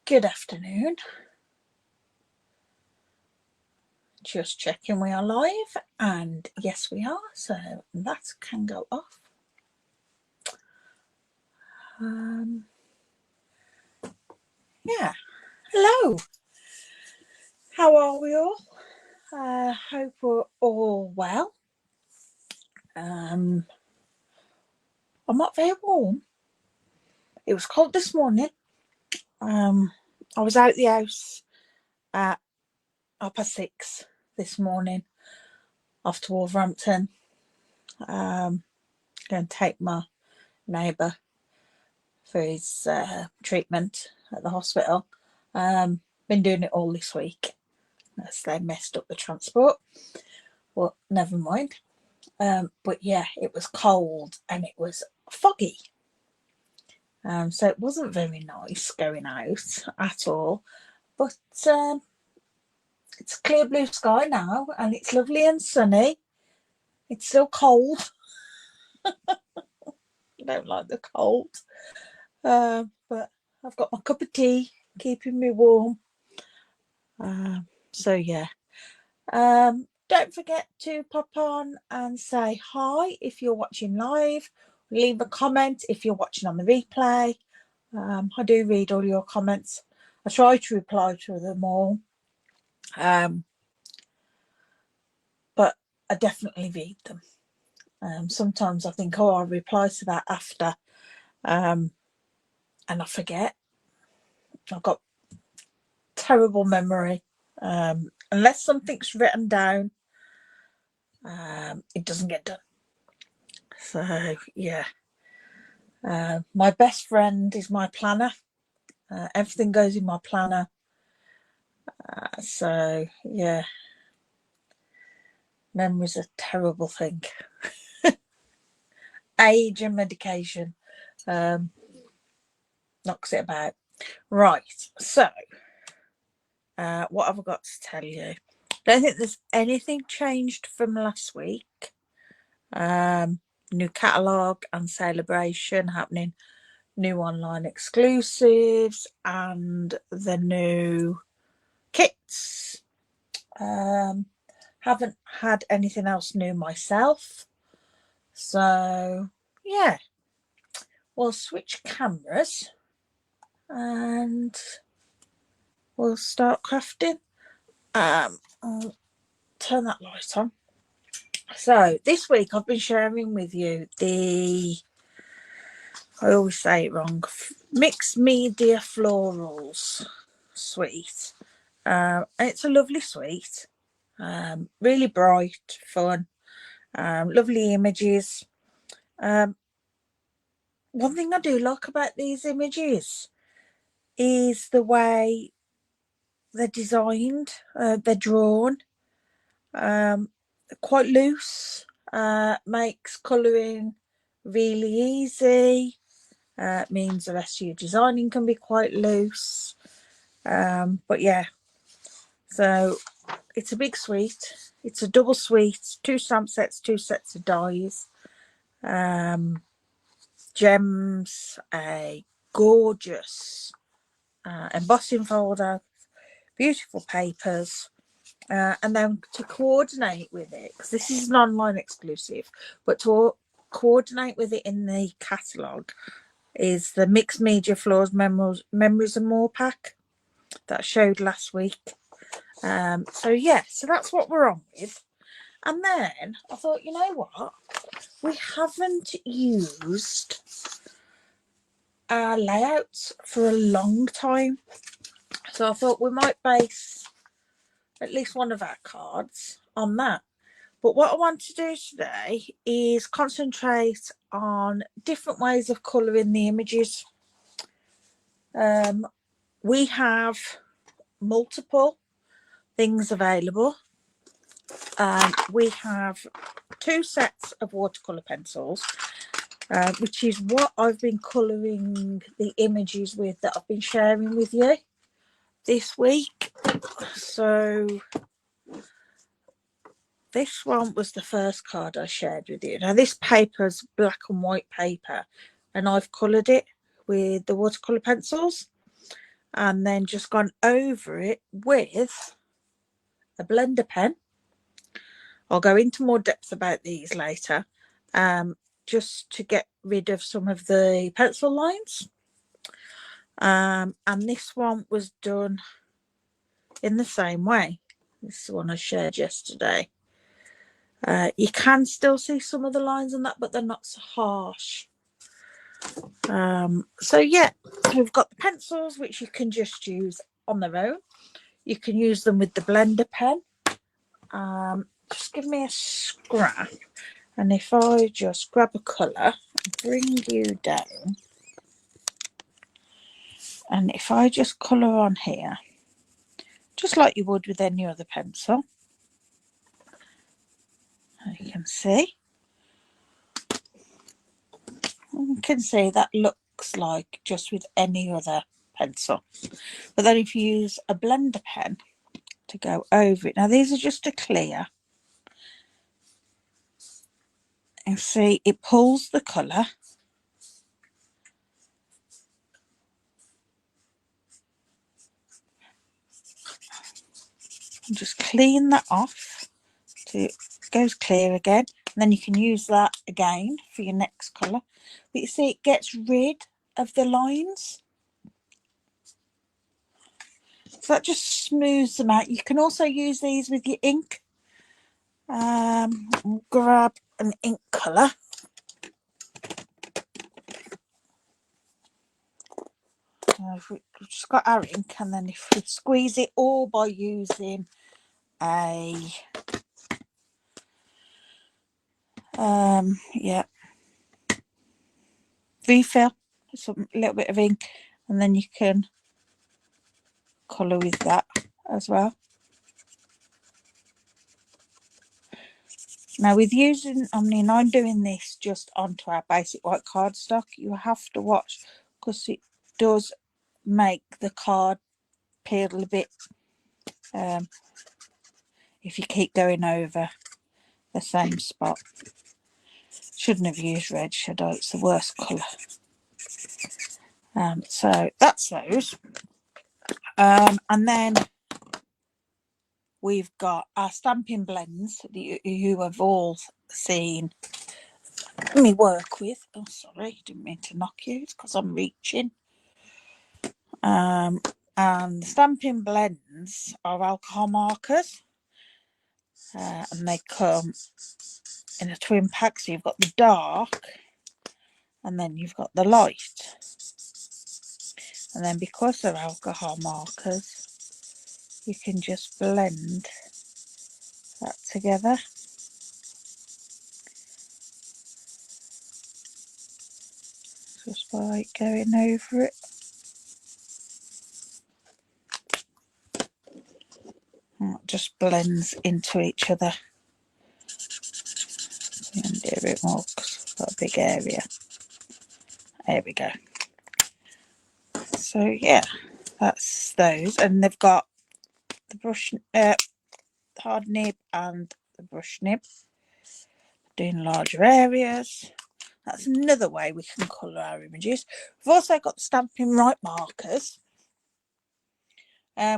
Good afternoon. Just checking we are live, and yes we are, so that can go off. Yeah, hello. How are we all? Hope we're all well. I'm not very warm. It was cold this morning. I was out the house at 6:30 this morning, off to Wolverhampton. Going to take my neighbour for his treatment at the hospital. Been doing it all this week as they messed up the transport. Well, never mind. But yeah, it was cold and it was foggy. So it wasn't very nice going out at all. But it's clear blue sky now and it's lovely and sunny. It's still cold. I don't like the cold. But I've got my cup of tea keeping me warm. So yeah. Don't forget to pop on and say hi if you're watching live. Leave a comment if you're watching on the replay. I do read all your comments. I try to reply to them all. But I definitely read them. Sometimes I think, oh, I'll reply to that after. And I forget. I've got terrible memory. Unless something's written down, it doesn't get done. So yeah, my best friend is my planner. Everything goes in my planner. So yeah, memory's a terrible thing. Age and medication knocks it about. Right, so what have I got to tell you? Don't think there's anything changed from last week. New catalogue and celebration happening, new online exclusives and the new kits. Haven't had anything else new myself, so yeah, we'll switch cameras and we'll start crafting. I'll turn that light on. So this week I've been sharing with you I always say it wrong, Mixed Media Florals Suite. And it's a lovely suite. Really bright, fun, lovely images. One thing I do like about these images is the way they're designed, they're drawn, quite loose, makes colouring really easy. Means the rest of your designing can be quite loose. But yeah, so it's a big suite. It's a double suite, 2 stamp sets, 2 sets of dies, gems, a gorgeous embossing folder, beautiful papers, and then to coordinate with it, because this is an online exclusive, but to coordinate with it in the catalogue is the Mixed Media Florals Memories and More pack that I showed last week. So yeah, so that's what we're on with. And then I thought, you know what, we haven't used our layouts for a long time, so I thought we might base at least one of our cards on that. But what I want to do today is concentrate on different ways of colouring the images. We have multiple things available. We have 2 sets of watercolour pencils, which is what I've been colouring the images with that I've been sharing with you this week. So this one was the first card I shared with you. Now this paper's black and white paper and I've coloured it with the watercolour pencils. and then just gone over it with a blender pen. I'll go into more depth about these later, just to get rid of some of the pencil lines. And this one was done in the same way. This one I shared yesterday. You can still see some of the lines on that, but they're not so harsh. So yeah, we've got the pencils, which you can just use on their own. You can use them with the blender pen. Just give me a scrap, and if I just grab a colour, bring you down, and if I just colour on here, just like you would with any other pencil, you can see that looks like just with any other pencil. But then if you use a blender pen to go over it, now these are just a clear, and see it pulls the colour, and just clean that off so it goes clear again, and then you can use that again for your next colour. But you see it gets rid of the lines, so that just smooths them out. You can also use these with your ink. Grab an ink colour, we've just got our ink, and then if we squeeze it all by using a refill, some little bit of ink, and then you can colour with that as well. Now with using, I'm doing this just onto our basic white cardstock. You have to watch, because it does make the card peel a bit if you keep going over the same spot. Shouldn't have used red, should I? It's the worst colour. So that's those. And then we've got our stamping blends that you have all seen me work with. Oh, sorry, didn't mean to knock you. It's because I'm reaching. And the stamping blends are alcohol markers, and they come in a twin pack. So you've got the dark, and then you've got the light. And then because they're alcohol markers, you can just blend that together. Just by going over it. And it just blends into each other. And do a bit more because I've got a big area. There we go. So yeah, that's those, and they've got the brush, hard nib and the brush nib, doing larger areas. That's another way we can colour our images. We've also got the Stampin' Right markers,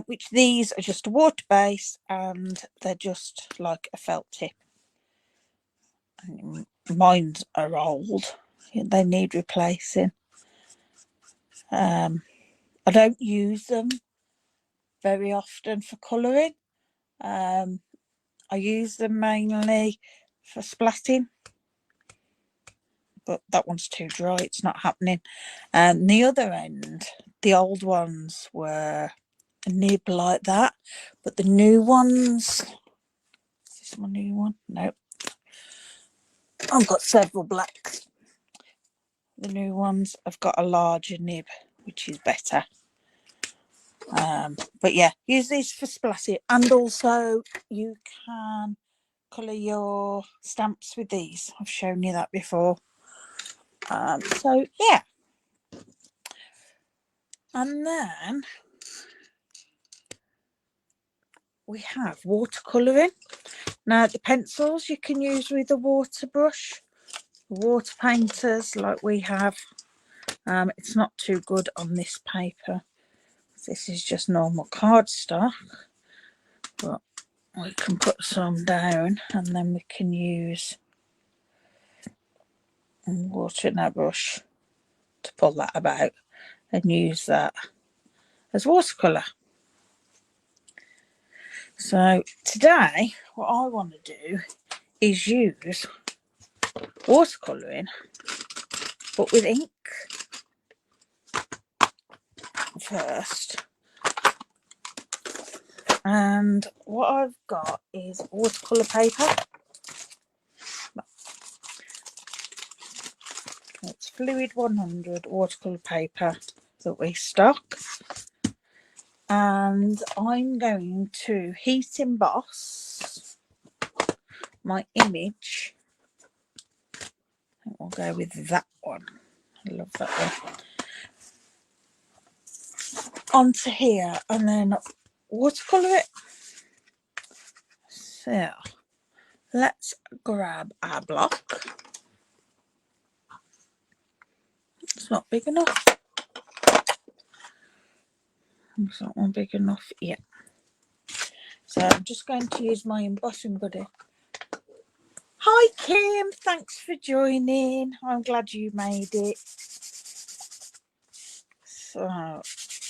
which these are just a water base, and they're just like a felt tip. Mine are old, they need replacing. I don't use them very often for colouring. I use them mainly for splatting, but that one's too dry, it's not happening. And the other end, the old ones were a nib like that, but the new ones, is this my new one? No, I've got several blacks. The new ones have got a larger nib, which is better. But yeah, use these for splatting, and also you can colour your stamps with these. I've shown you that before. So yeah, and then we have watercolouring. Now the pencils you can use with a water brush, water painters like we have. It's not too good on this paper This is just normal cardstock, but we can put some down and then we can use water in our brush to pull that about and use that as watercolour. So today what I want to do is use watercolouring but with ink first. And what I've got is watercolour paper. It's Fluid 100 watercolour paper that we stock. And I'm going to heat emboss my image. I think we'll go with that one. I love that one. Onto here and then watercolour it. So let's grab our block. It's not big enough. It's not one big enough yet. So I'm just going to use my embossing buddy. Hi Kim, thanks for joining. I'm glad you made it. So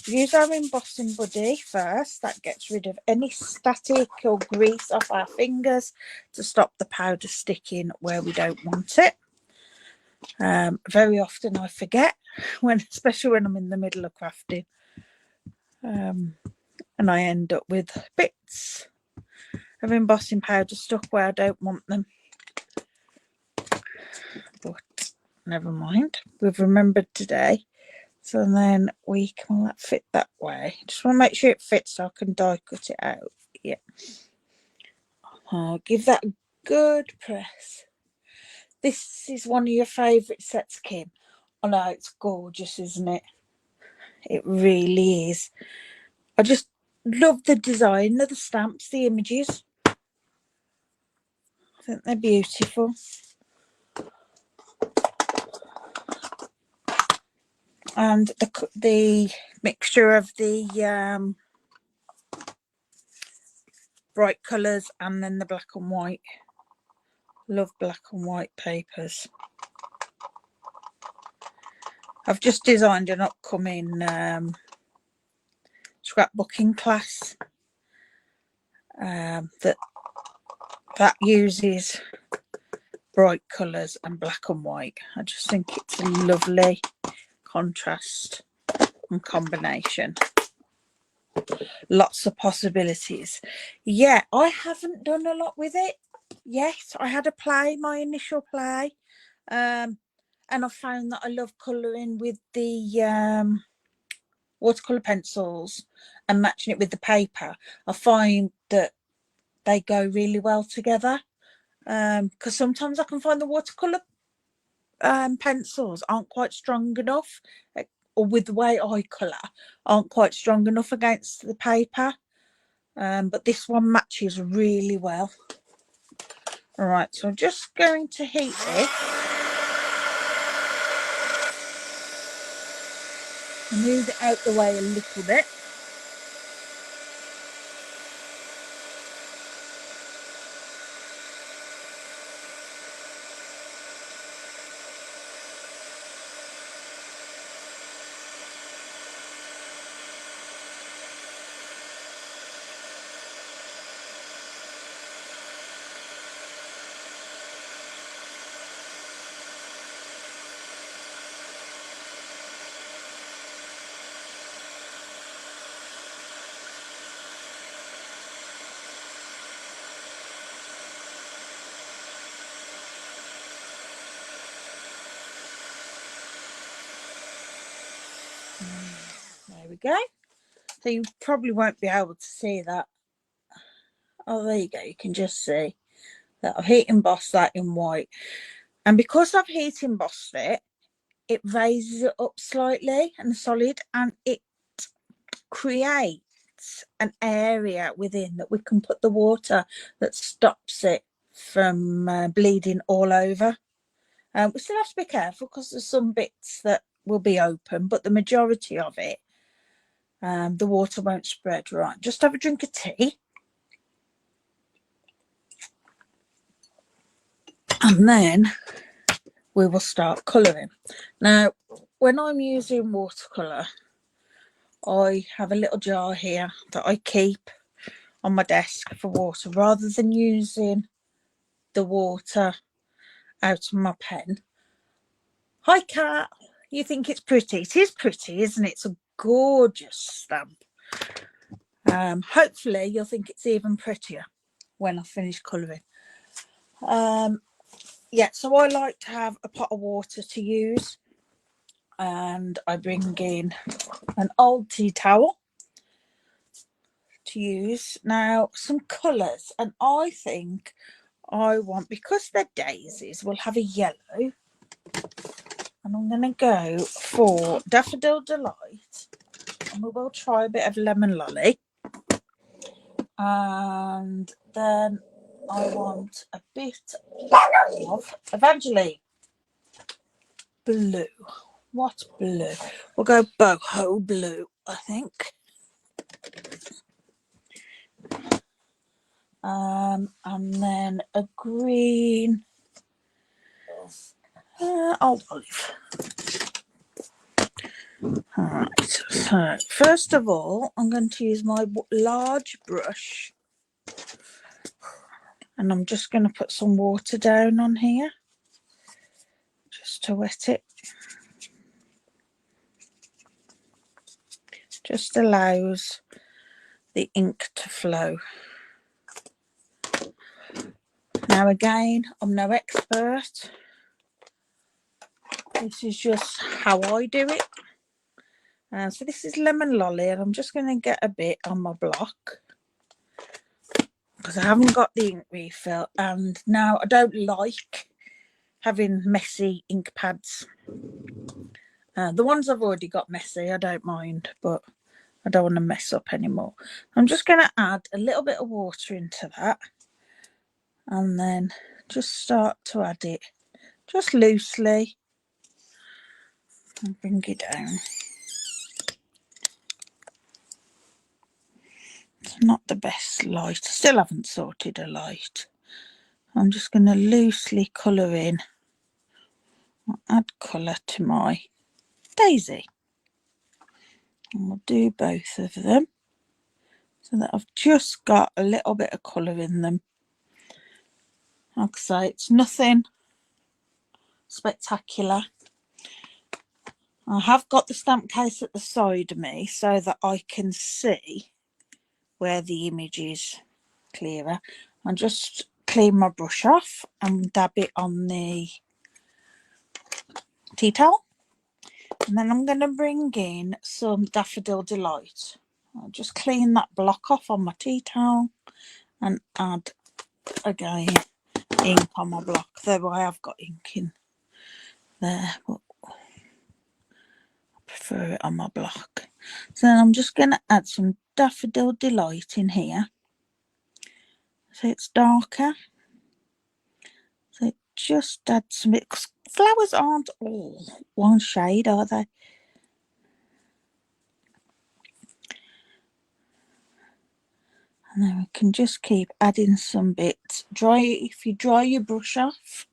use our embossing buddy first. That gets rid of any static or grease off our fingers to stop the powder sticking where we don't want it. Very often I forget, especially when I'm in the middle of crafting, and I end up with bits of embossing powder stuck where I don't want them. But never mind, we've remembered today. So then we can let fit that way. Just want to make sure it fits so I can die cut it out. Yeah. I'll give that a good press. This is one of your favourite sets, Kim. I know, it's gorgeous, isn't it? It really is. I just love the design of the stamps, the images. I think they're beautiful. And the mixture of the bright colours and then the black and white. Love black and white papers. I've just designed an upcoming scrapbooking class that uses bright colours and black and white. I just think it's a lovely contrast and combination. Lots of possibilities. Yeah, I haven't done a lot with it yet. I had my initial play, and I found that I love colouring with the watercolour pencils and matching it with the paper. I find that they go really well together, because sometimes I can find the watercolour pencils aren't quite strong enough, or with the way I colour, aren't quite strong enough against the paper. But this one matches really well. All right, so I'm just going to heat this. Move it out the way a little bit. There we go. So you probably won't be able to see that. Oh, there you go. You can just see that I've heat embossed that in white. And because I've heat embossed it, it raises it up slightly and solid, and it creates an area within that we can put the water that stops it from bleeding all over. We still have to be careful because there's some bits that will be open, but the majority of it the water won't spread. Right, just have a drink of tea. And then we will start colouring. Now, when I'm using watercolour, I have a little jar here that I keep on my desk for water, rather than using the water out of my pen. Hi, Cat. You think it's pretty? It is pretty, isn't it? It's a gorgeous stamp. Hopefully you'll think it's even prettier when I finish colouring. Yeah, so I like to have a pot of water to use, and I bring in an old tea towel to use. Now, some colours, and I think I want, because they're daisies, we'll have a yellow, and I'm going to go for Daffodil Delight, and we will try a bit of Lemon Lolly, and then I want a bit of Evangeline Blue. What blue? We'll go boho blue, I think. And then a green, old olive. All right, so first of all, I'm going to use my large brush, and I'm just going to put some water down on here, just to wet it. Just allows the ink to flow. Now again, I'm no expert. This is just how I do it. So this is Lemon Lolly, and I'm just going to get a bit on my block because I haven't got the ink refill, and now I don't like having messy ink pads. The ones I've already got messy, I don't mind, but I don't want to mess up anymore. I'm just going to add a little bit of water into that, and then just start to add it just loosely and bring it down. It's not the best light. I still haven't sorted a light. I'm just going to loosely colour in. I'll add colour to my daisy. And we'll do both of them so that I've just got a little bit of colour in them. Like I say, it's nothing spectacular. I have got the stamp case at the side of me so that I can see where the image is clearer. I'll just clean my brush off and dab it on the tea towel. And then I'm going to bring in some Daffodil Delight. I'll just clean that block off on my tea towel and add again ink on my block. Though I have got ink in there, but I prefer it on my block. So then I'm just going to add some Daffodil Delight in here, so it's darker. So just add some, because flowers aren't all one shade, are they? And then we can just keep adding some bits. If you dry your brush off.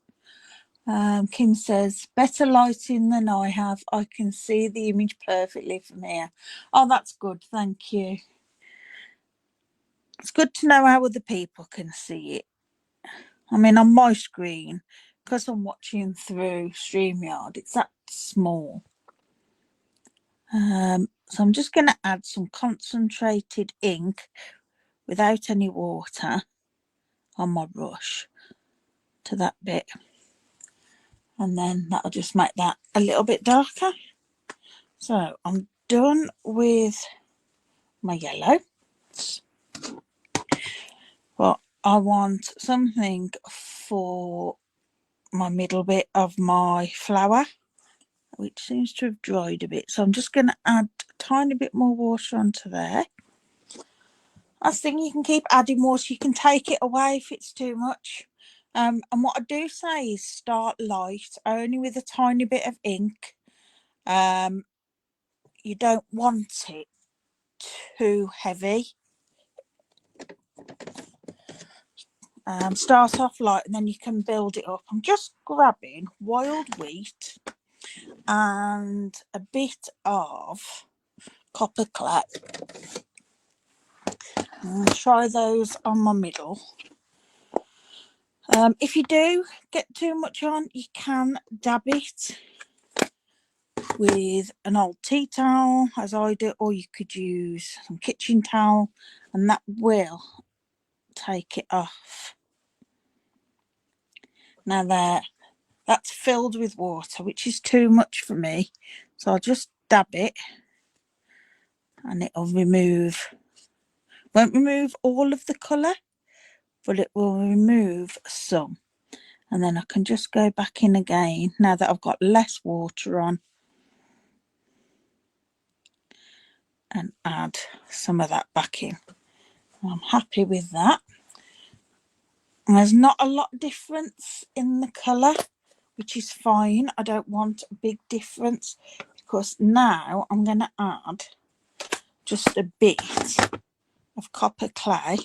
Kim says, better lighting than I have. I can see the image perfectly from here. Oh, that's good. Thank you. It's good to know how other people can see it. I mean, on my screen, because I'm watching through StreamYard, it's that small. So I'm just going to add some concentrated ink without any water on my brush to that bit, and then that'll just make that a little bit darker. So I'm done with my yellow, but I want something for my middle bit of my flower, which seems to have dried a bit, so I'm just going to add a tiny bit more water onto there. I think you can keep adding water. You can take it away if it's too much. And what I do say is start light, only with a tiny bit of ink. You don't want it too heavy. Start off light and then you can build it up. I'm just grabbing wild wheat and a bit of copper clay. I'll try those on my middle. If you do get too much on, you can dab it with an old tea towel, as I do, or you could use some kitchen towel, and that will take it off. Now that's filled with water, which is too much for me, so I'll just dab it, and it'll won't remove all of the colour, but it will remove some. And then I can just go back in again now that I've got less water on and add some of that back in. I'm happy with that. And there's not a lot of difference in the colour, which is fine. I don't want a big difference because now I'm going to add just a bit of copper clay.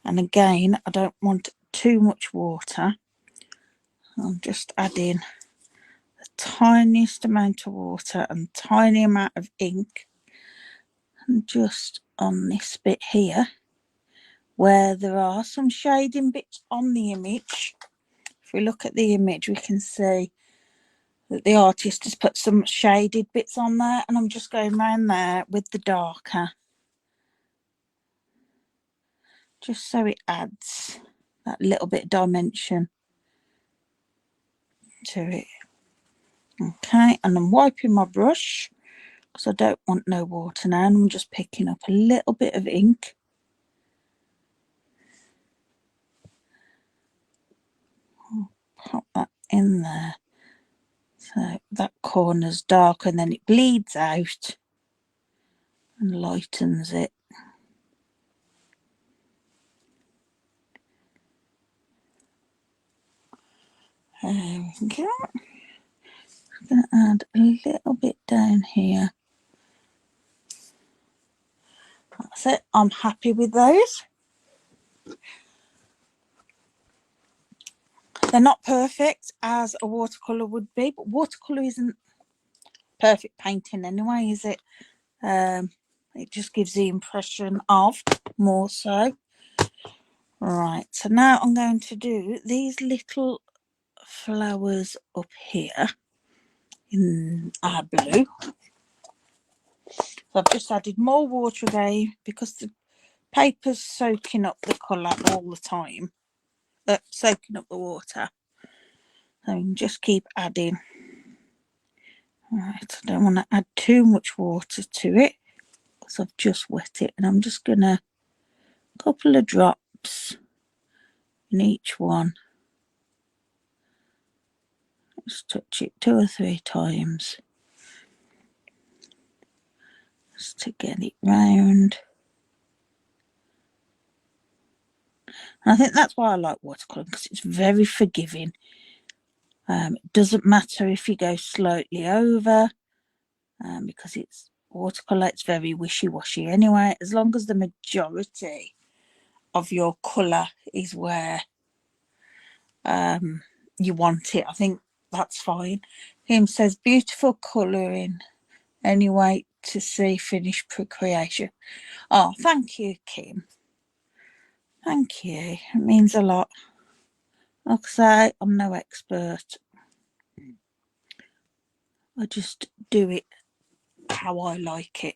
And again, I don't want too much water. I'm just adding the tiniest amount of water and tiny amount of ink. And just on this bit here, where there are some shading bits on the image. If we look at the image, we can see that the artist has put some shaded bits on there, and I'm just going around there with the darker, just so it adds that little bit of dimension to it. Okay, and I'm wiping my brush because I don't want no water now, and I'm just picking up a little bit of ink. I'll pop that in there. So that corner's dark, and then it bleeds out and lightens it. There we go. I'm going to add a little bit down here. That's it. I'm happy with those. They're not perfect as a watercolour would be, but watercolour isn't perfect painting anyway, is it? It just gives the impression of more so. Right, so now I'm going to do these little flowers up here in our blue. So I've just added more water again because the paper's soaking up the colour all the time, soaking up the water. So you can just keep adding. Right, I don't want to add too much water to it because I've just wet it, and I'm just gonna a couple of drops in each one. Just touch it 2 or 3 times just to get it round. And I think that's why I like watercolour, because it's very forgiving. It doesn't matter if you go slightly over, because it's watercolour, it's very wishy-washy anyway, as long as the majority of your colour is where you want it. I think that's fine. Him says beautiful colouring anyway to see finished pre-creation. Oh, thank you, Kim. Thank you. It means a lot. Like I say, I'm no expert. I just do it how I like it.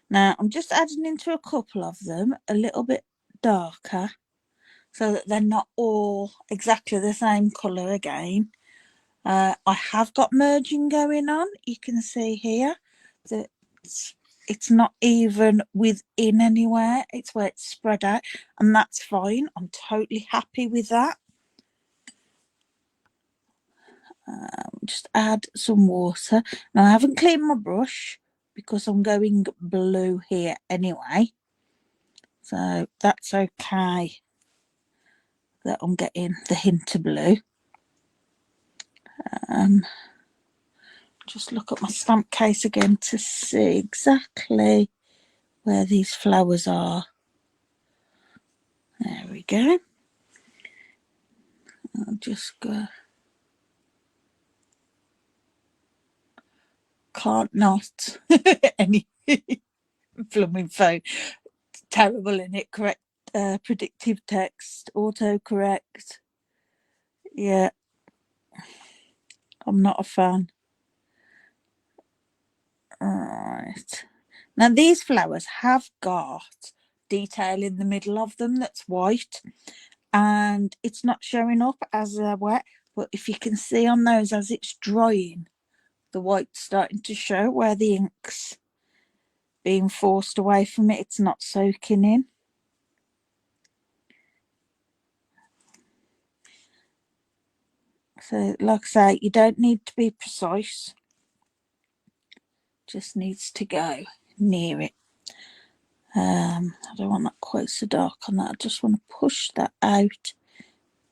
Now I'm just adding into a couple of them a little bit darker so that they're not all exactly the same colour again. I have got merging going on. You can see here that it's not even within anywhere. It's where it's spread out, and that's fine. I'm totally happy with that. Just add some water. Now I haven't cleaned my brush because I'm going blue here anyway, so that's okay that I'm getting the hint of blue. Just look at my stamp case again to see exactly where these flowers are. There we go. I'll just go. Can't not. Any blooming phone. Terrible in it. Correct. Predictive text. Autocorrect. Yeah. I'm not a fan. Alright. Now these flowers have got detail in the middle of them that's white, and it's not showing up as they're wet, but if you can see on those as it's drying, the white's starting to show where the ink's being forced away from it. It's not soaking in. So like I say, you don't need to be precise, just needs to go near it. I don't want that quite so dark on that. I just want to push that out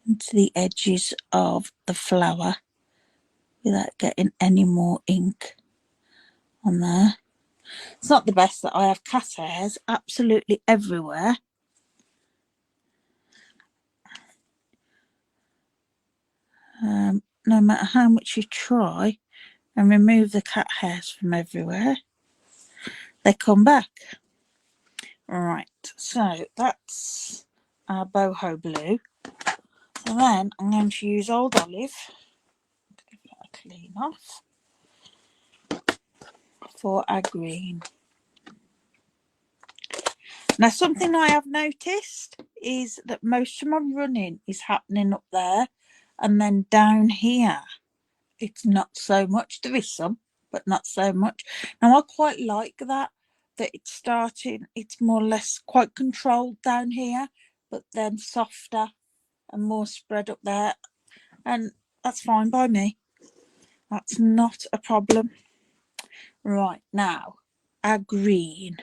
into the edges of the flower without getting any more ink on there. It's not the best that I have cat hairs absolutely everywhere. No matter how much you try and remove the cat hairs from everywhere, they come back. Right, so that's our boho blue. So then I'm going to use Old Olive, give that a clean off, for our green. Now something I have noticed is that most of my running is happening up there, and then down here it's not so much. There is some, but not so much. Now I quite like that it's starting, it's more or less quite controlled down here, but then softer and more spread up there, and that's fine by me. That's not a problem. Right, now our green.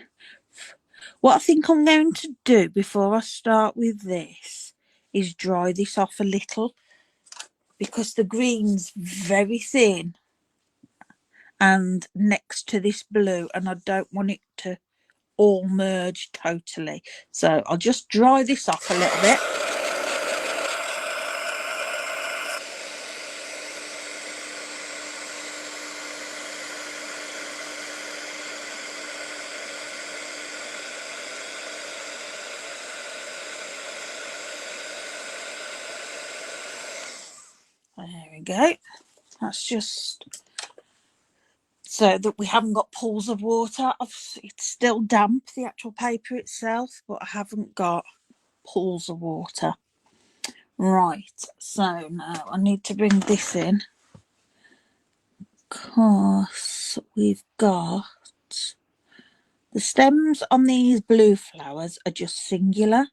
What I think I'm going to do before I start with this is dry this off a little, because the green's very thin and next to this blue, and I don't want it to all merge totally. So I'll just dry this off a little bit. There we go. That's just so that we haven't got pools of water. It's still damp, the actual paper itself, but I haven't got pools of water. Right, so now I need to bring this in, because we've got the stems on these blue flowers are just singular,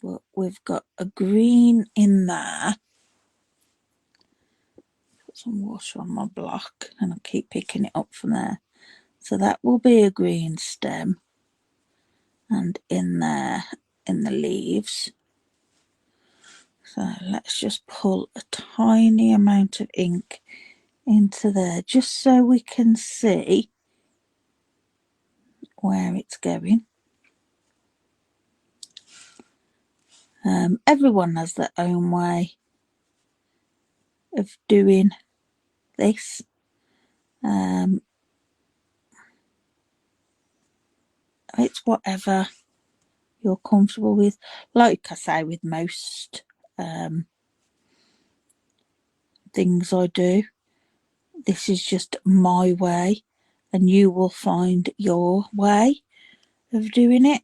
but we've got a green in there. Put some water on my block and I keep picking it up from there. So that will be a green stem, and in there in the leaves. So let's just pull a tiny amount of ink into there just so we can see where it's going. Everyone has their own way of doing this. It's whatever you're comfortable with. Like I say, with most things I do, this is just my way, and you will find your way of doing it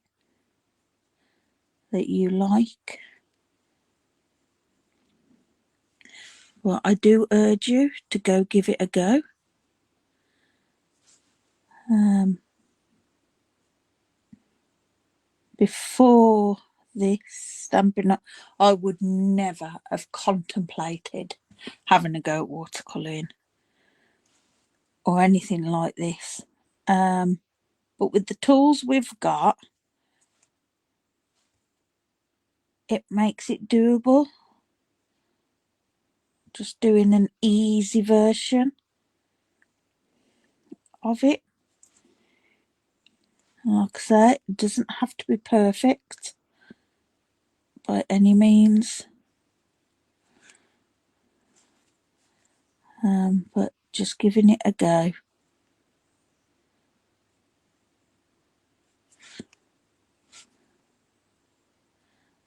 that you like. Well, I do urge you to go give it a go. Before this Stampin' Up, I would never have contemplated having a go at watercolouring or anything like this. But with the tools we've got, it makes it doable. Just doing an easy version of it. Like I say, it doesn't have to be perfect by any means, but just giving it a go.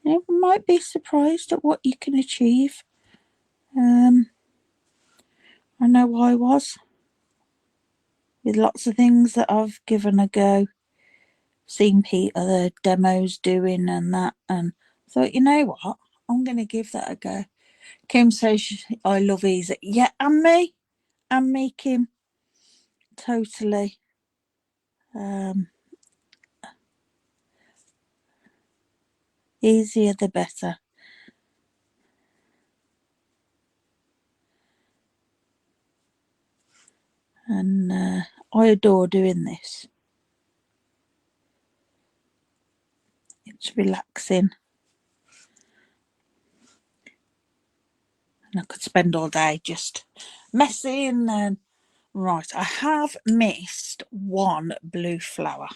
You might be surprised at what you can achieve. I know I was, with lots of things that I've given a go, seen other demos doing and that, and thought, you know what, I'm going to give that a go. Kim says, I love easy. Yeah, and me, Kim, totally. Easier the better. And I adore doing this. It's relaxing. And I could spend all day just messing. And right, I have missed one blue flower.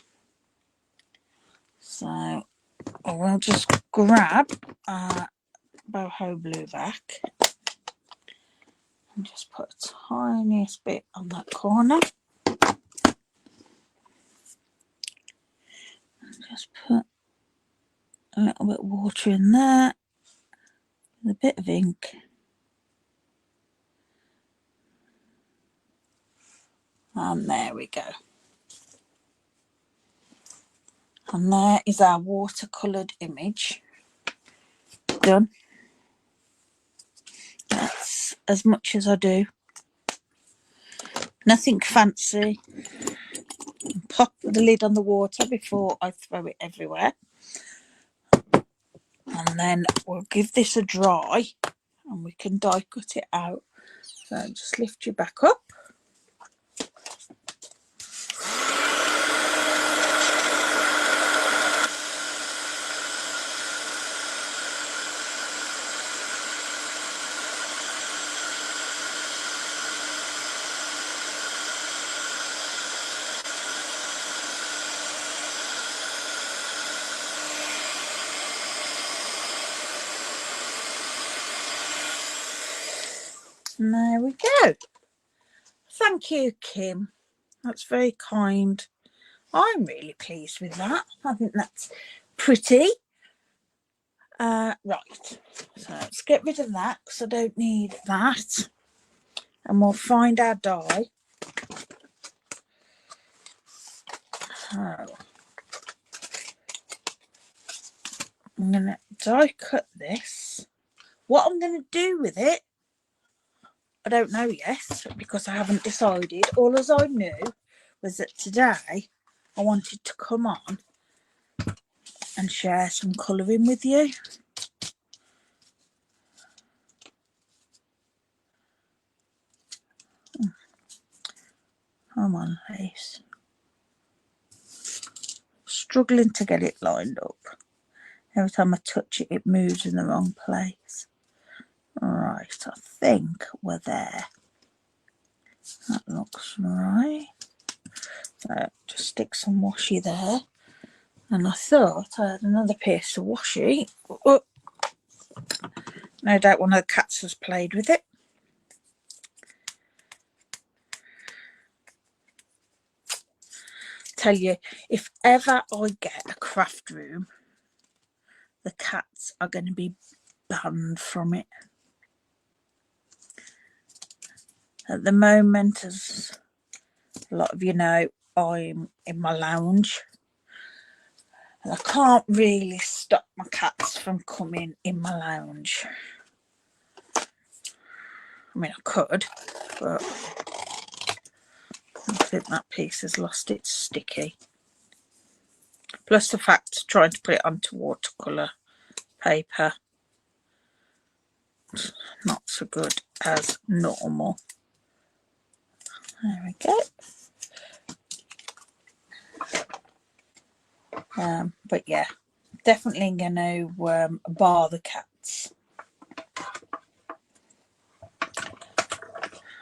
So I will just grab boho blue back and just put a tiniest bit on that corner. Just put a little bit of water in there, with a bit of ink. And there we go. And there is our watercoloured image done. That's as much as I do. Nothing fancy. Pop the lid on the water before I throw it everywhere. And then we'll give this a dry and we can die cut it out. So just lift you back up. And there we go. Thank you, Kim. That's very kind. I'm really pleased with that. I think that's pretty. Right, so let's get rid of that because I don't need that. And we'll find our die. So I'm going to die cut this. What I'm going to do with it, I don't know yet because I haven't decided. All as I knew was that today I wanted to come on and share some colouring with you. Come on, lace. Struggling to get it lined up. Every time I touch it, it moves in the wrong place. Right, I think we're there. That looks right. So just stick some washi there. And I thought I had another piece of washi. Oh, no doubt one of the cats has played with it. Tell you, if ever I get a craft room, the cats are going to be banned from it. At the moment, as a lot of you know, I'm in my lounge. And I can't really stop my cats from coming in my lounge. I mean, I could, but I think that piece has lost its sticky. Plus the fact trying to put it onto watercolour paper, not so good as normal. There we go. But yeah, definitely going to bar the cats.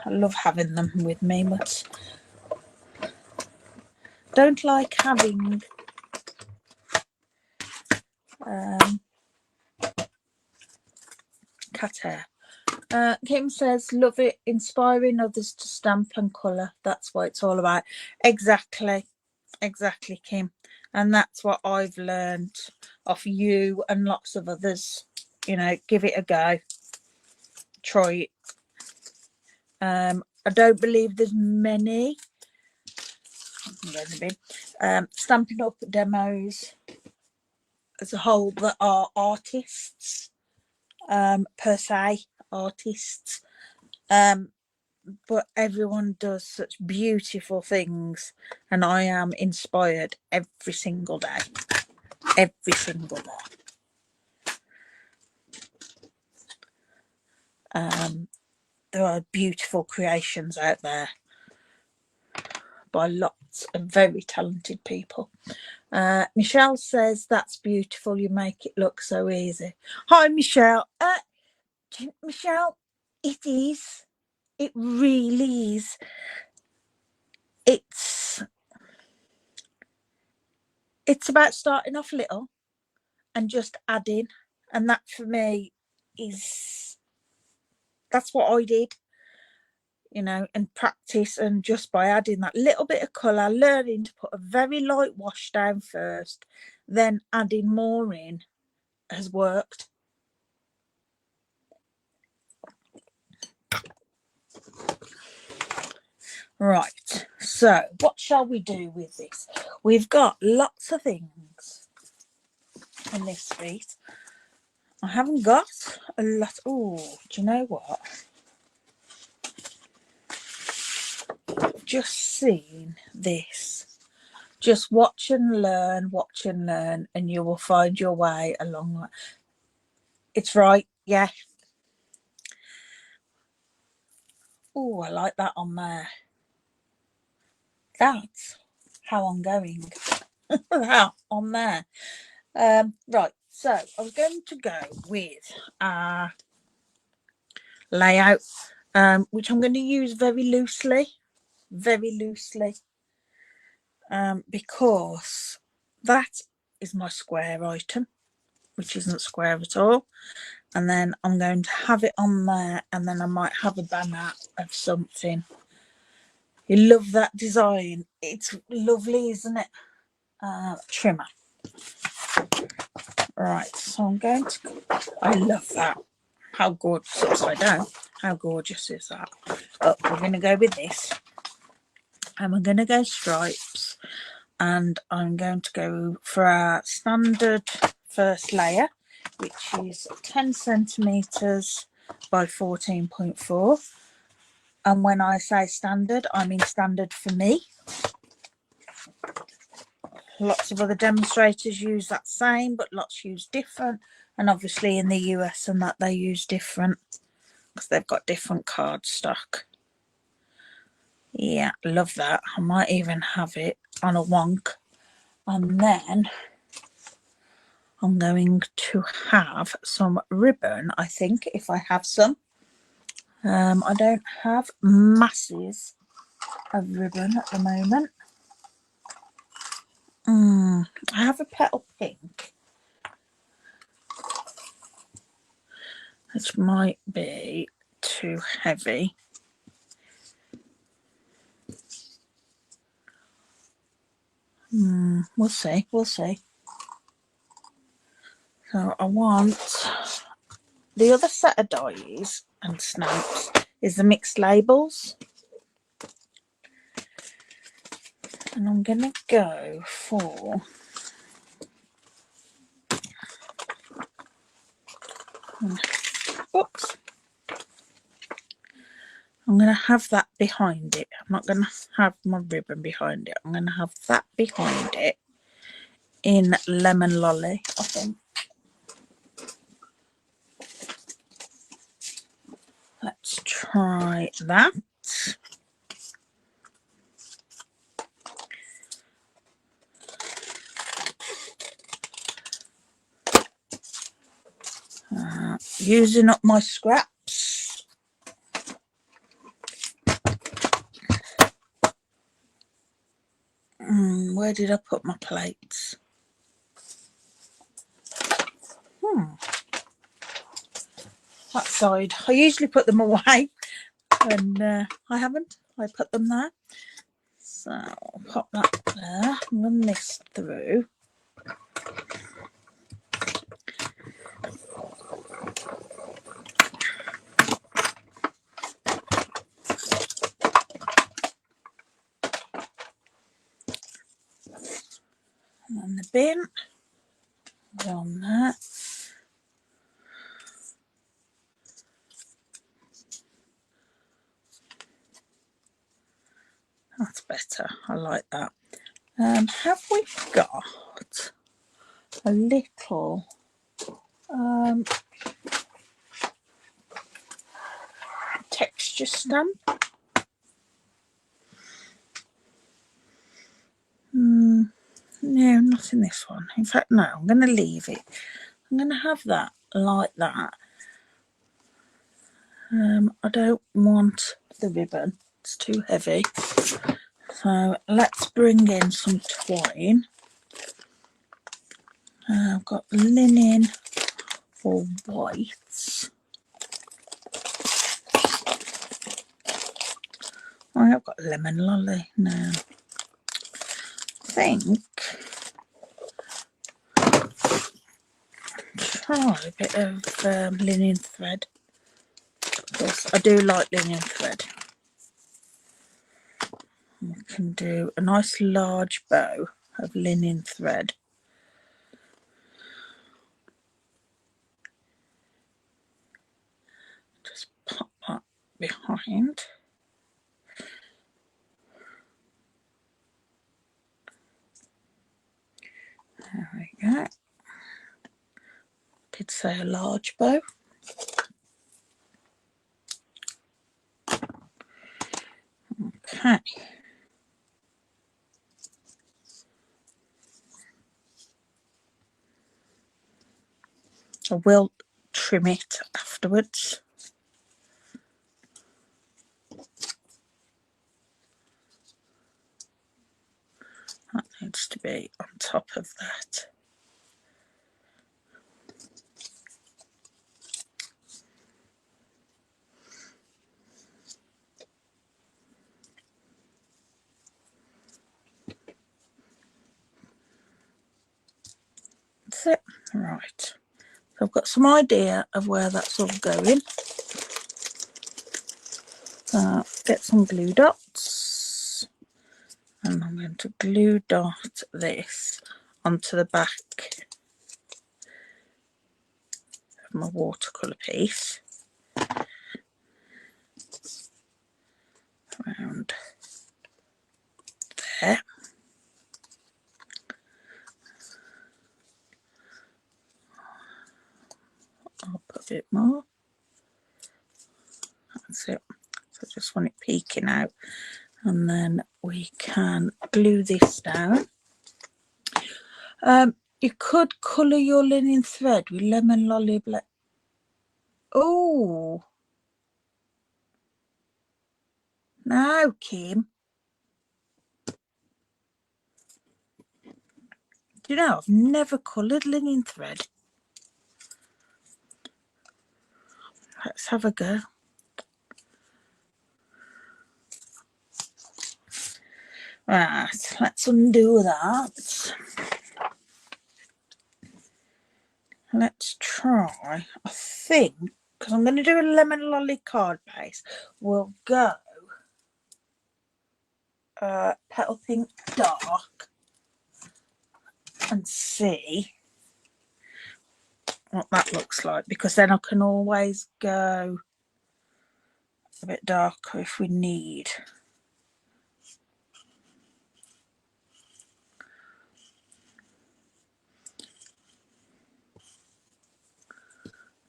I love having them with me, but don't like having cat hair. Kim says, love it, inspiring others to stamp and colour. That's what it's all about. Exactly, Kim. And that's what I've learned off you and lots of others. You know, give it a go. Try it. I don't believe there's many Stampin' Up demos as a whole that are artists, per se, artists. But everyone does such beautiful things, and I am inspired every single day. Every single day. There are beautiful creations out there by lots of very talented people. Michelle says, that's beautiful, you make it look so easy. Hi Michelle. Michelle, it is. It really is. It's about starting off little and just adding, and that for me that's what I did, you know, and practice, and just by adding that little bit of colour, learning to put a very light wash down first, then adding more in has worked. Right, so what shall we do with this? We've got lots of things in this suite. I haven't got a lot. Oh, do you know what? Just seen this. Just watch and learn, and you will find your way along. It's right, yeah. Oh, I like that on there. That's how I'm going. That on there. Right, so I was going to go with our layout, which I'm going to use very loosely, because that is my square item, which isn't square at all. And then I'm going to have it on there, and then I might have a banner of something. You love that design. It's lovely, isn't it? Trimmer. Right, so I'm going to, I love that. How gorgeous, upside down. How gorgeous is that? Oh, we're going to go with this. And we're going to go stripes. And I'm going to go for our standard first layer, which is 10 centimetres by 14.4. And when I say standard, I mean standard for me. Lots of other demonstrators use that same, but lots use different. And obviously in the US and that, they use different because they've got different card stock. Yeah, love that. I might even have it on a wonk. And then I'm going to have some ribbon, I think, if I have some. I don't have masses of ribbon at the moment. I have a petal pink, which might be too heavy. We'll see. So I want the other set of dies and snaps is the mixed labels. And I'm going to go for oops. I'm going to have that behind it. I'm not going to have my ribbon behind it. I'm going to have that behind it in Lemon Lolly, I think. Let's try that. Using up my scraps. Where did I put my plates? that side. I usually put them away, and I haven't. I put them there. So I'll pop that there, run this through. And then the bin, go on there. That's better. I like that. Have we got a little texture stamp? No, not in this one. In fact, no, I'm going to leave it. I'm going to have that like that. I don't want the ribbon. It's too heavy. So let's bring in some twine. I've got linen or whites. I have got lemon lolly now. I think try a bit of linen thread, because I do like linen thread. We can do a nice large bow of linen thread. Just pop that behind. There we go. Did say a large bow. Okay. I will trim it afterwards. That needs to be on top of that. That's it. Right. So I've got some idea of where that's all going. Get some glue dots, and I'm going to glue dot this onto the back of my watercolour piece. Around there. I'll put a bit more. That's it. So I just want it peeking out, and then we can glue this down. You could colour your linen thread with lemon lolly black. Oh, now Kim, you know I've never coloured linen thread. Let's have a go. Right, let's undo that. Let's try, I think, because I'm going to do a lemon lolly card base, we'll go petal pink dark and see what that looks like, because then I can always go a bit darker if we need.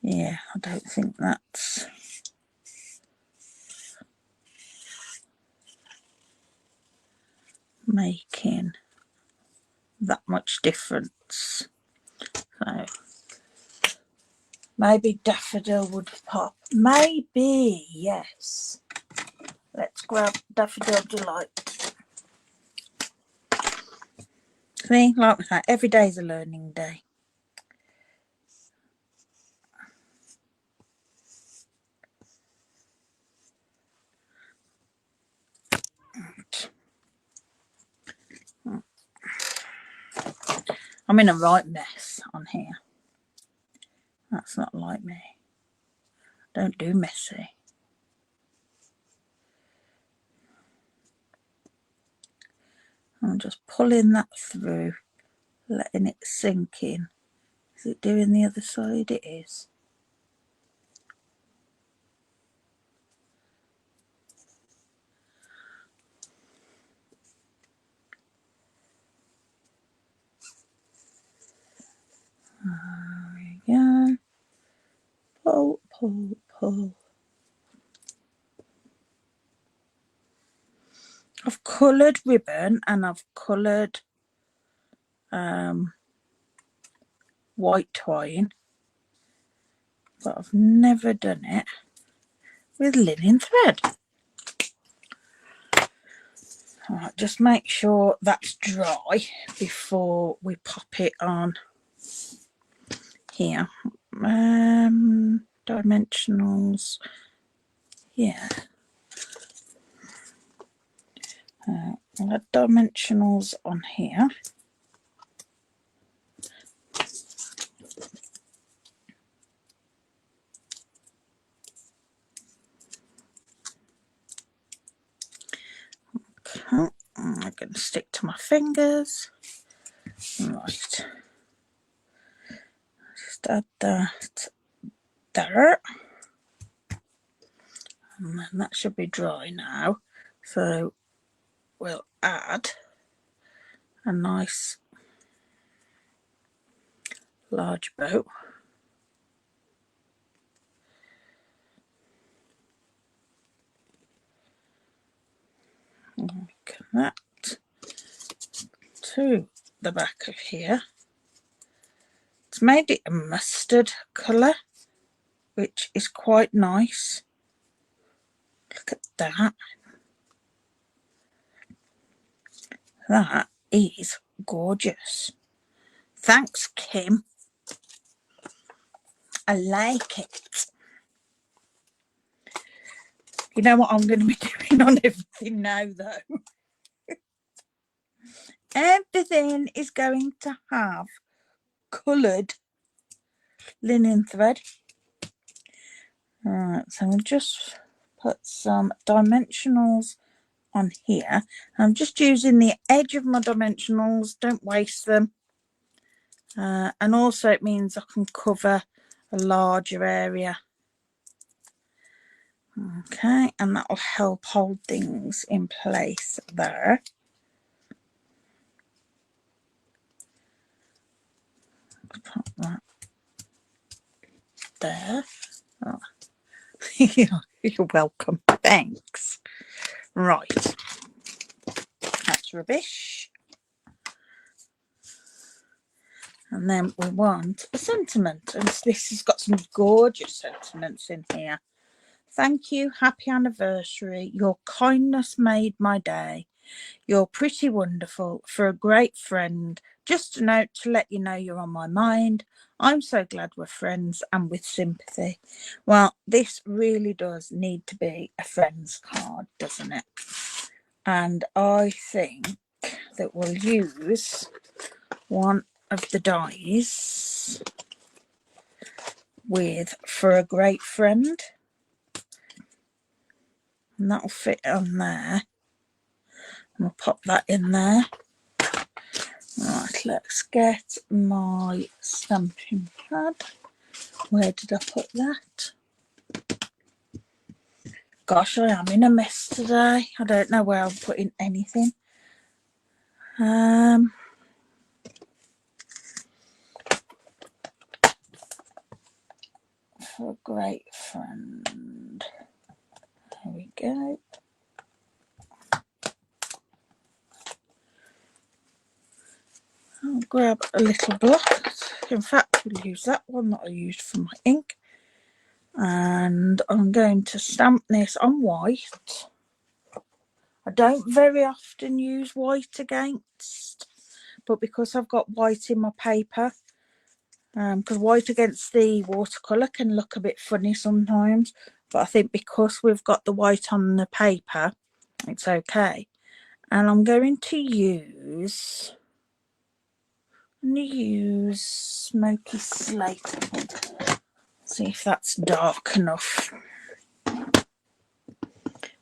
Yeah, I don't think that's making that much difference. So maybe daffodil would pop. Maybe, yes. Let's grab Daffodil Delight. See, like that, every day's a learning day. I'm in a right mess on here. That's not like me. Don't do messy. I'm just pulling that through, letting it sink in. Is it doing the other side? It is. There we go. Pull, pull, pull. I've coloured ribbon and I've coloured white twine, but I've never done it with linen thread. Right, just make sure that's dry before we pop it on here. Dimensionals, yeah. I'll add dimensionals on here. Okay, I'm going to stick to my fingers. Right, just add that there. And then that should be dry now. So we'll add a nice large bow. Connect to the back of here. It's made it a mustard colour, which is quite nice. Look at that. That is gorgeous. Thanks, Kim. I like it. You know what I'm going to be doing on everything now, though? Everything is going to have coloured linen thread. Alright, so we'll just put some dimensionals on here. I'm just using the edge of my dimensionals, don't waste them. And also it means I can cover a larger area. Okay, and that will help hold things in place there. Put that there. Oh. You're welcome. Thanks. Right. That's rubbish. And then we want a sentiment. And this has got some gorgeous sentiments in here. Thank you. Happy anniversary. Your kindness made my day. You're pretty wonderful. For a great friend. Just a note to let you know you're on my mind. I'm so glad we're friends and with sympathy. Well, this really does need to be a friend's card, doesn't it? And I think that we'll use one of the dies with For a Great Friend. And that'll fit on there. And we'll pop that in there. Right, let's get my stamping pad. Where did I put that? Gosh, I am in a mess today. I don't know where I'm putting anything. For a Great Friend. There we go. I'll grab a little block. In fact, we'll use that one that I used for my ink. And I'm going to stamp this on white. I don't very often use white against, but because I've got white in my paper, because white against the watercolour can look a bit funny sometimes, but I think because we've got the white on the paper, it's okay. And I'm going to use I'm going to use Smoky Slate. See if that's dark enough. I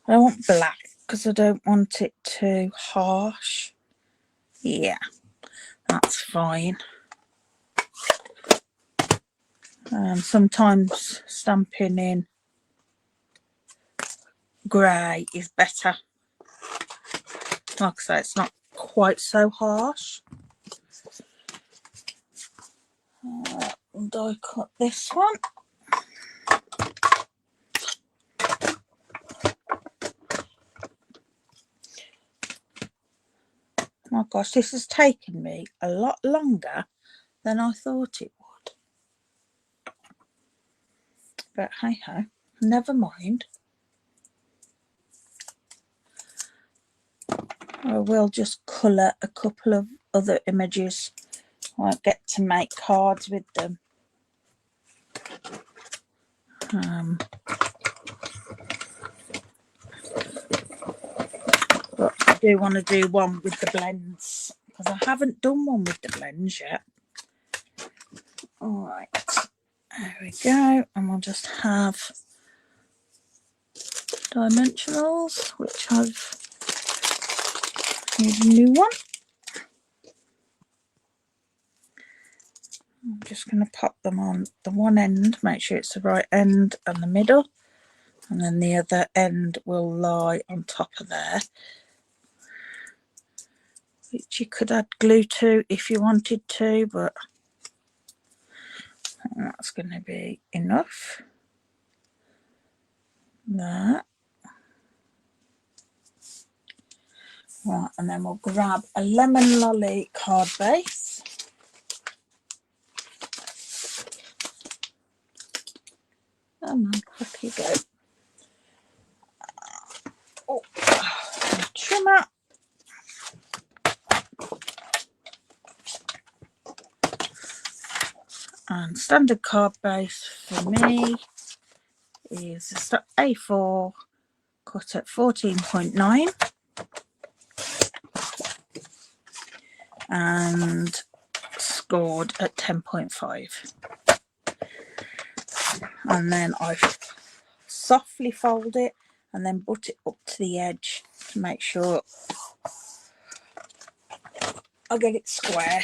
don't want black because I don't want it too harsh. Yeah, that's fine. Sometimes stamping in grey is better. Like I say, it's not quite so harsh. I'll die cut this one. Oh my gosh, this has taken me a lot longer than I thought it would. But hey ho, never mind. I will just colour a couple of other images. I won't get to make cards with them. But I do want to do one with the blends because I haven't done one with the blends yet. Alright, there we go. And we'll just have dimensionals, which I've made a new one. I'm just going to pop them on the one end, make sure it's the right end and the middle, and then the other end will lie on top of there, which you could add glue to if you wanted to, but that's going to be enough. There. Right, and then we'll grab a lemon lolly card base. Come on, up you go. Oh, trimmer. And standard card base for me is A4 cut at 14.9 and scored at 10.5. And then I softly fold it and then butt it up to the edge to make sure I get it square.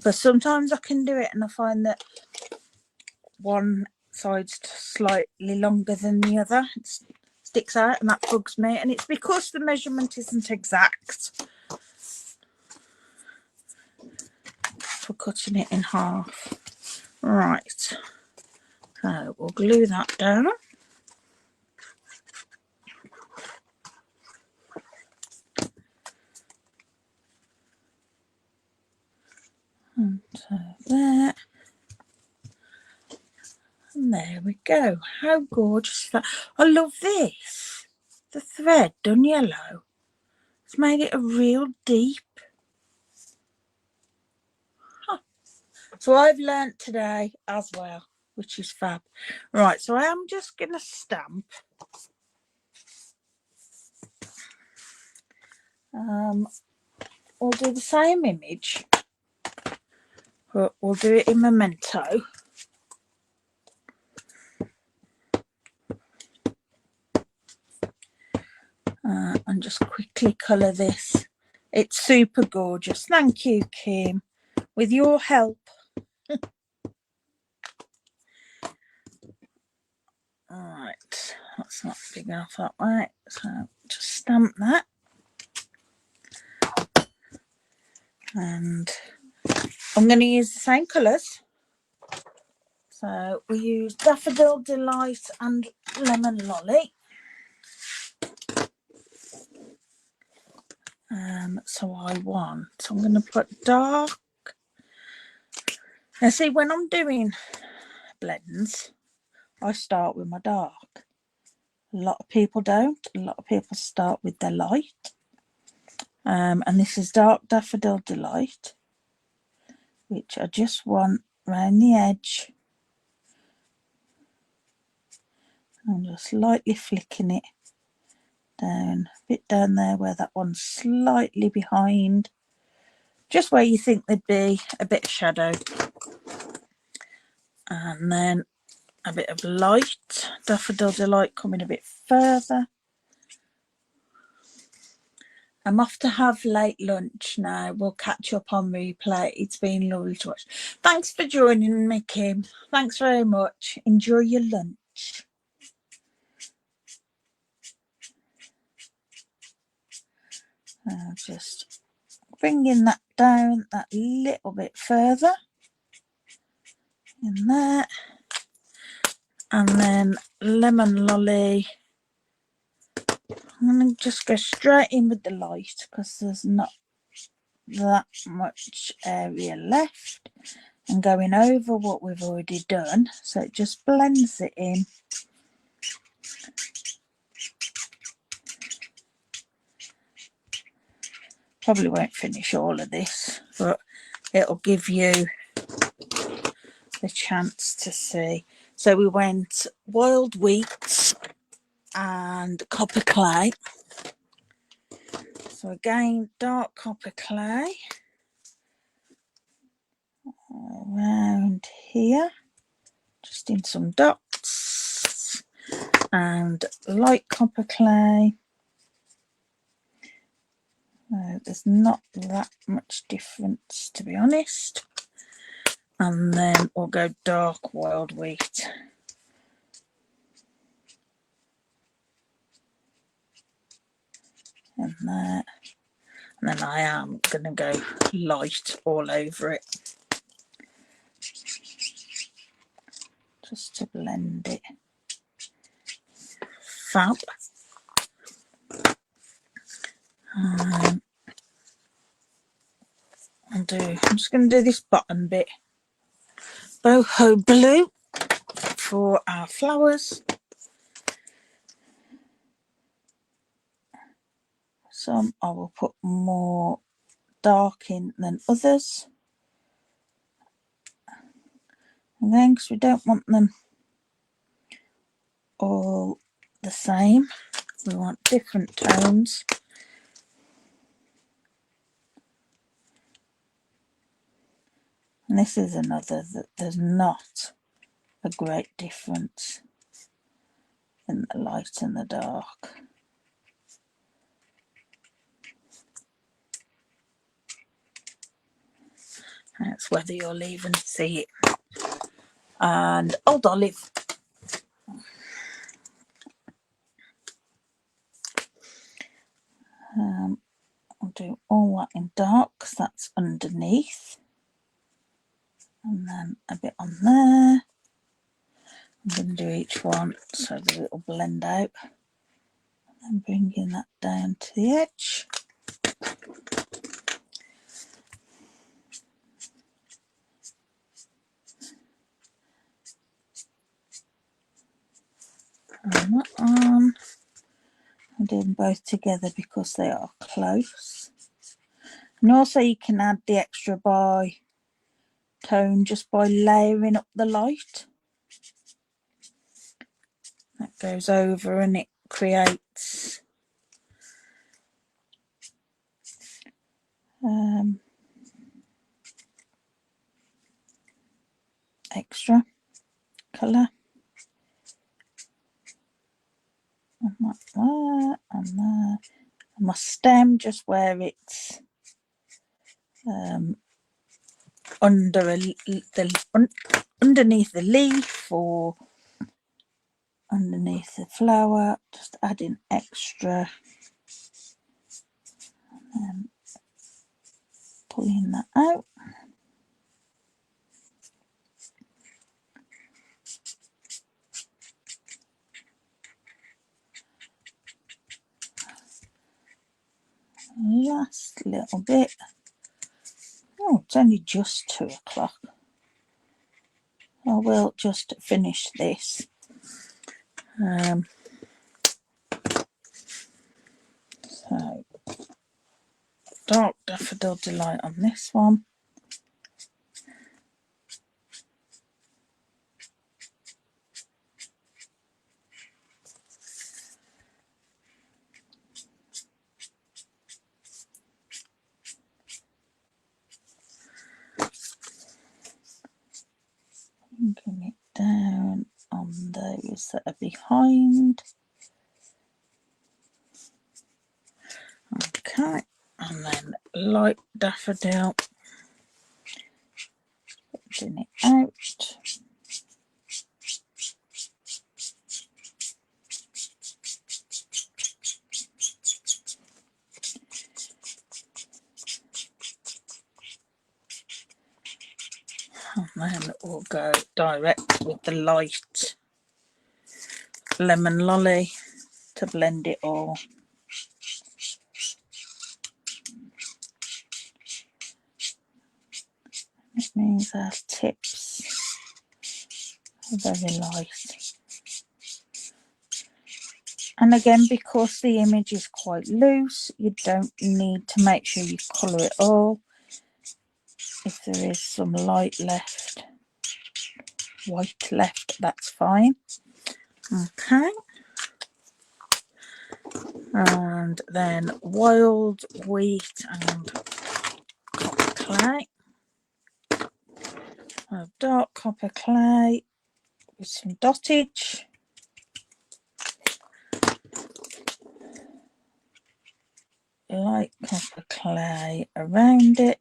But sometimes I can do it and I find that one side's slightly longer than the other. It sticks out and that bugs me, and it's because the measurement isn't exact for cutting it in half. Right, so we'll glue that down. And so there. And there we go. How gorgeous is that? I love this. The thread done yellow. It's made it a real deep. Huh. So I've learnt today as well, which is fab. Right, so I am just going to stamp. We'll do the same image, but we'll do it in Memento. And just quickly colour this. It's super gorgeous. Thank you, Kim. With your help. Alright, that's not big enough that way. So just stamp that. And I'm going to use the same colours. So we use Daffodil Delight and Lemon Lolly. So I'm going to put dark. Now see, when I'm doing blends, I start with my dark. A lot of people don't. A lot of people start with their light. And this is Dark Daffodil Delight, which I just want around the edge. I'm just lightly flicking it down, a bit down there where that one's slightly behind. just where you think there'd be a bit of shadow. And then a bit of light, Daffodil Delight coming a bit further. I'm off to have late lunch now. We'll catch up on replay. It's been lovely to watch. Thanks for joining me, Kim. Thanks very much. Enjoy your lunch. Just bringing that down that little bit further in there. And then Lemon Lolly. I'm going to just go straight in with the light because there's not that much area left, and going over what we've already done, so it just blends it in. Probably won't finish all of this, but it'll give you the chance to see. So we went wild wheat and copper clay. So again, dark copper clay around here, just in some dots, and light copper clay. There's not that much difference, to be honest. And then we'll go dark wild wheat. And there. And then I am going to go light all over it, just to blend it. Fab. I'm just going to do this bottom bit. Boho blue for our flowers. Some I will put more dark in than others. Again, because we don't want them all the same. We want different tones. And this is another that there's not a great difference in the light and the dark. And it's whether you'll even see it. And Old Olive. I'll do all that in dark because that's underneath. And then a bit on there. I'm going to do each one so that it'll blend out. And bringing that down to the edge. And that on. I'm doing both together because they are close. And also you can add the extra by tone just by layering up the light. That goes over and it creates extra colour. And that there, and there. And my stem just where it's underneath the leaf or underneath the flower, just adding extra, and pulling that out. Last little bit. Oh, it's only just 2 o'clock. I will just finish this. So, dark Daffodil Delight on this one. daffodils that are behind. Okay, and then light daffodil, putting it out. And then we'll go direct with the light lemon lolly to blend it all. It means our tips are very light. And again, because the image is quite loose, you don't need to make sure you colour it all. If there is some light left, white left, that's fine. Okay. And then wild wheat and copper clay. Dark copper clay with some dottage. Light copper clay around it.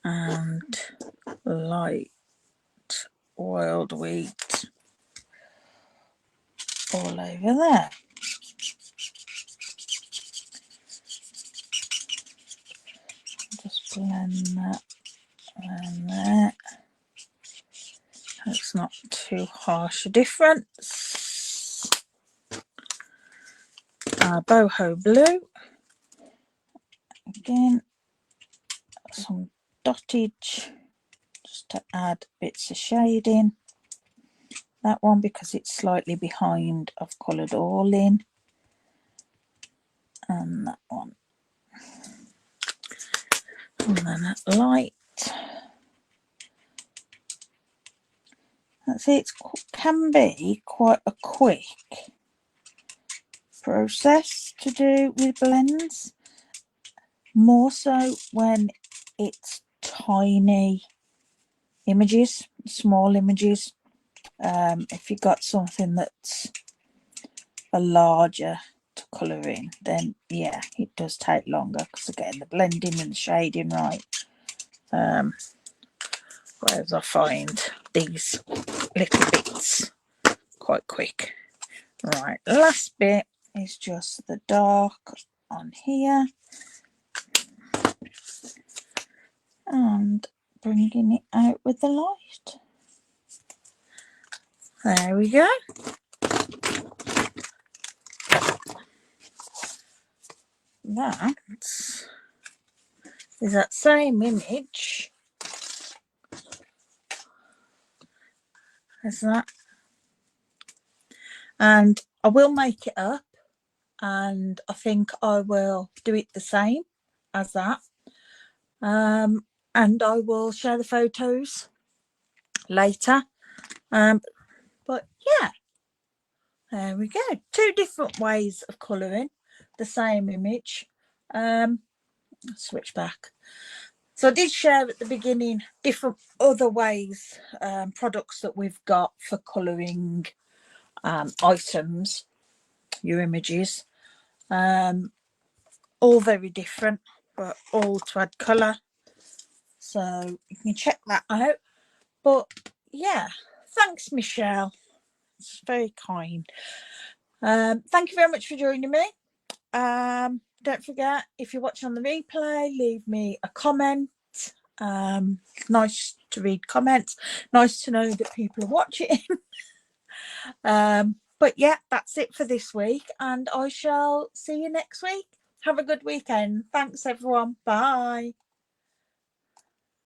And light wild wheat all over there. Just blend that around there. It's not too harsh a difference. Boho blue. Again, some dottage just to add bits of shading. That one, because it's slightly behind, I've coloured all in. And that one. And then that light. That's it. It can be quite a quick process to do with blends. More so when it's tiny images, small images. If you've got something that's a larger to colour in, then yeah, it does take longer because again, the blending and the shading right. Whereas I find these little bits quite quick. Right, last bit is just the dark on here. And bringing it out with the light. There we go. That is that same image as that. And I will make it up, and I think I will do it the same as that. And I will share the photos later. But yeah, there we go. Two different ways of colouring the same image. Switch back. So I did share at the beginning different other ways, products that we've got for colouring items, your images. All very different, but all to add colour. So you can check that out. But yeah, thanks, Michelle. It's very kind. Thank you very much for joining me. Don't forget, if you're watching on the replay, leave me a comment. Nice to read comments. Nice to know that people are watching. But yeah, that's it for this week, and I shall see you next week. Have a good weekend. Thanks, everyone. Bye.